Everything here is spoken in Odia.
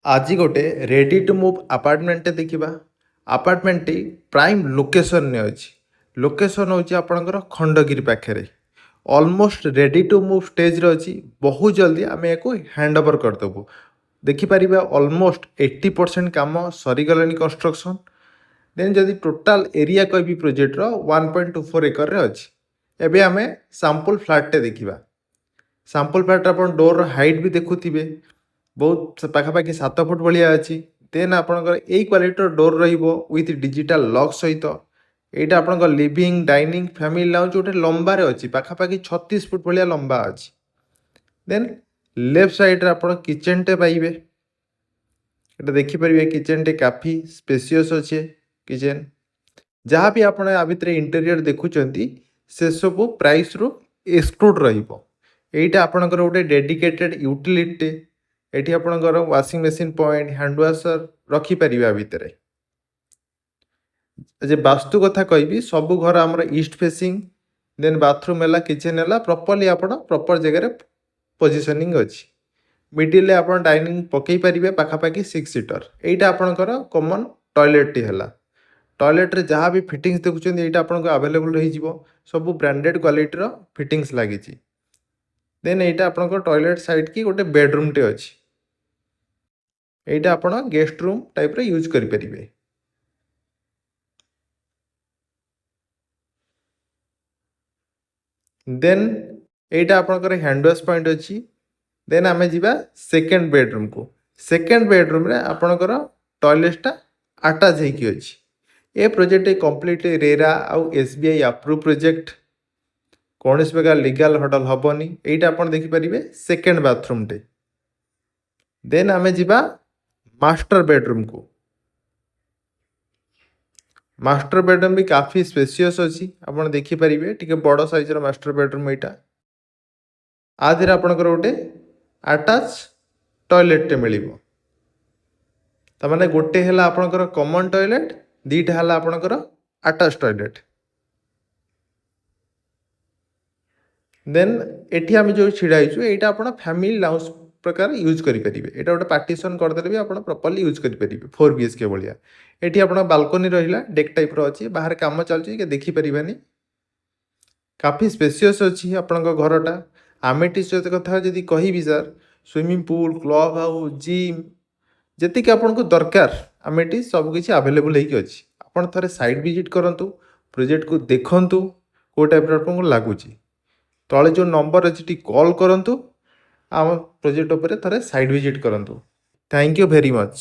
ଆଜି ଗୋଟେ ରେଡି ଟୁ ମୁଭ୍ ଆପାର୍ଟମେଣ୍ଟଟେ ଦେଖିବା। ଆପାର୍ଟମେଣ୍ଟଟି ପ୍ରାଇମ୍ ଲୋକେସନରେ ଅଛି। ଲୋକେସନ୍ ହେଉଛି ଆପଣଙ୍କର ଖଣ୍ଡଗିରି ପାଖରେ। ଅଲମୋଷ୍ଟ ରେଡି ଟୁ ମୁଭ୍ ଷ୍ଟେଜ୍ରେ ଅଛି। ବହୁତ ଜଲ୍ଦି ଆମେ ୟାକୁ ହ୍ୟାଣ୍ଡ ଓଭର୍ କରିଦେବୁ। ଦେଖିପାରିବା ଅଲମୋଷ୍ଟ 80% କାମ ସରିଗଲାଣି କନଷ୍ଟ୍ରକ୍ସନ୍। ଦେନ୍ ଯଦି ଟୋଟାଲ୍ ଏରିଆ କହିବି ପ୍ରୋଜେକ୍ଟର 1.24 ଏକରରେ ଅଛି। ଏବେ ଆମେ ସାମ୍ପଲ୍ ଫ୍ଲାଟ୍ଟେ ଦେଖିବା। ସାମ୍ପଲ୍ ଫ୍ଲାଟ୍ର ଆପଣ ଡୋର୍ର ହାଇଟ୍ ବି ଦେଖୁଥିବେ, ବହୁତ ପାଖାପାଖି 7 ଫୁଟ ଭଳିଆ ଅଛି। ଦେନ୍ ଆପଣଙ୍କର ଏଇ କ୍ୱାଲିଟିର ଡୋର୍ ରହିବ ୱିଥ୍ ଡିଜିଟାଲ୍ ଲକ୍ ସହିତ। ଏଇଟା ଆପଣଙ୍କ ଲିଭିଂ, ଡାଇନିଂ, ଫ୍ୟାମିଲି ଲାଉଞ୍ଜ ଗୋଟେ ଲମ୍ବାରେ ଅଛି, ପାଖାପାଖି 36 ଫୁଟ ଭଳିଆ ଲମ୍ବା ଅଛି। ଦେନ୍ ଲେଫ୍ଟ ସାଇଡ଼୍ରେ ଆପଣ କିଚେନ୍ଟେ ପାଇବେ। ଏଇଟା ଦେଖିପାରିବେ କିଚେନ୍ଟେ କାଫି ସ୍ପେସିୟସ୍ ଅଛି କିଚେନ୍। ଯାହା ବି ଆପଣ ଆ ଭିତରେ ଇଣ୍ଟେରିୟର ଦେଖୁଛନ୍ତି ସେସବୁ ପ୍ରାଇସ୍ରୁ ଏକ୍ସକ୍ଲୁଡ୍ ରହିବ। ଏଇଟା ଆପଣଙ୍କର ଗୋଟେ ଡେଡିକେଟେଡ୍ ୟୁଟିଲିଟିଟେ। ଏଠି ଆପଣଙ୍କର washing machine point, hand washer ରଖିପାରିବେ ଆ ଭିତରେ। ଯେ ବାସ୍ତୁ କଥା କହିବି, ସବୁ ଘର ଆମର ଇଷ୍ଟ ଫେସିଂ। ଦେନ୍ ବାଥରୁମ୍ ହେଲା, କିଚେନ୍ ହେଲା, ପ୍ରପରଲି ଆପଣ ପ୍ରପର ଜାଗାରେ ପୋଜିସନିଂ ଅଛି। ମିଡ଼ିଲରେ ଆପଣ ଡାଇନିଂ ପକାଇ ପାରିବେ, ପାଖାପାଖି 6 ସିଟର। ଏଇଟା ଆପଣଙ୍କର କମନ୍ ଟଏଲେଟ୍ଟି ହେଲା। ଟଏଲେଟ୍ରେ ଯାହା ବି ଫିଟିଙ୍ଗସ୍ ଦେଖୁଛନ୍ତି ଏଇଟା ଆପଣଙ୍କୁ ଆଭେଲେବୁଲ୍ ରହିଯିବ। ସବୁ ବ୍ରାଣ୍ଡେଡ଼ କ୍ୱାଲିଟିର ଫିଟିଙ୍ଗସ୍ ଲାଗିଛି। ଦେନ୍ ଏଇଟା ଆପଣଙ୍କର ଟଏଲେଟ୍ ସାଇଡ଼୍ କି ଗୋଟେ ବେଡ଼ରୁମ୍ଟେ ଅଛି। ଏଇଟା ଆପଣ ଗେଷ୍ଟ ରୁମ୍ ଟାଇପ୍ର ୟୁଜ୍ କରିପାରିବେ। ଦେନ୍ ଏଇଟା ଆପଣଙ୍କର ହ୍ୟାଣ୍ଡ ୱାଶ୍ ପଏଣ୍ଟ ଅଛି। ଦେନ୍ ଆମେ ଯିବା ସେକେଣ୍ଡ ବେଡ଼ରୁମ୍କୁ। ସେକେଣ୍ଡ ବେଡ଼ରୁମ୍ରେ ଆପଣଙ୍କର ଟଏଲେଟ୍ଟା ଆଟାଚ୍ ହେଇକି ଅଛି। ଏ ପ୍ରୋଜେକ୍ଟ କମ୍ପ୍ଲିଟଲି ରେରା ଆଉ SBI ଆପ୍ରୁଭ୍ ପ୍ରୋଜେକ୍ଟ। କୌଣସି ପ୍ରକାର ଲିଗାଲ୍ ହର୍ଡଲ୍ ହେବନି। ଏଇଟା ଆପଣ ଦେଖିପାରିବେ ସେକେଣ୍ଡ ବାଥରୁମ୍ଟେ। ଦେନ୍ ଆମେ ଯିବା ମାଷ୍ଟର ବେଡ଼ରୁମ୍କୁ। ମାଷ୍ଟର ବେଡ଼ରୁମ୍ ବି କାଫି ସ୍ପେସିୟସ୍ ଅଛି, ଆପଣ ଦେଖିପାରିବେ। ଟିକେ ବଡ଼ ସାଇଜ୍ର ମାଷ୍ଟର ବେଡ଼ରୁମ୍ ଏଇଟା। ଆ ଦେହରେ ଆପଣଙ୍କର ଗୋଟେ ଆଟାଚ୍ ଟଏଲେଟ୍ଟେ ମିଳିବ। ତାମାନେ ଗୋଟେ ହେଲା ଆପଣଙ୍କର କମନ୍ ଟଏଲେଟ୍, ଦୁଇଟା ହେଲା ଆପଣଙ୍କର ଆଟାଚ୍ ଟଏଲେଟ୍। ଦେନ୍ ଏଠି ଆମେ ଯେଉଁ ଛିଡ଼ା ହେଇଛୁ ଏଇଟା ଆପଣ ଫ୍ୟାମିଲି ଲାଉଞ୍ଜ ପ୍ରକାର ୟୁଜ୍ କରିପାରିବେ। ଏଇଟା ଗୋଟେ ପାର୍ଟିସନ୍ କରିଦେଲେ ବି ଆପଣ ପ୍ରପରଲି ୟୁଜ୍ କରିପାରିବେ 4 BHK ଭଳିଆ। ଏଠି ଆପଣ ବାଲକୋନି ରହିଲା, ଡେକ୍ ଟାଇପ୍ର ଅଛି, ବାହାରେ କାମ ଚାଲୁଛି କି ଦେଖିପାରିବାନି। କାଫି ସ୍ପେସିୟସ୍ ଅଛି ଆପଣଙ୍କ ଘରଟା। ଆମେନିଟିଜ୍ ସହିତ କଥା ଯଦି କହିବି sir, swimming pool, club house, gym, ଯେତିକି ଆପଣଙ୍କୁ ଦରକାର ଆମେନିଟିଜ୍ ସବୁକିଛି ଆଭେଲେବୁଲ୍ ହେଇକି ଅଛି। ଆପଣ ଥରେ ସାଇଟ୍ ଭିଜିଟ୍ କରନ୍ତୁ, ପ୍ରୋଜେକ୍ଟକୁ ଦେଖନ୍ତୁ କେଉଁ ଟାଇପ୍ର ଆପଣଙ୍କୁ ଲାଗୁଛି। ତଳେ ଯେଉଁ ନମ୍ବର ଅଛି ଟିକେ କଲ୍ କରନ୍ତୁ, ଆମ ପ୍ରୋଜେକ୍ଟ ଉପରେ ଥରେ ସାଇଟ୍ ଭିଜିଟ୍ କରନ୍ତୁ। Thank you very much.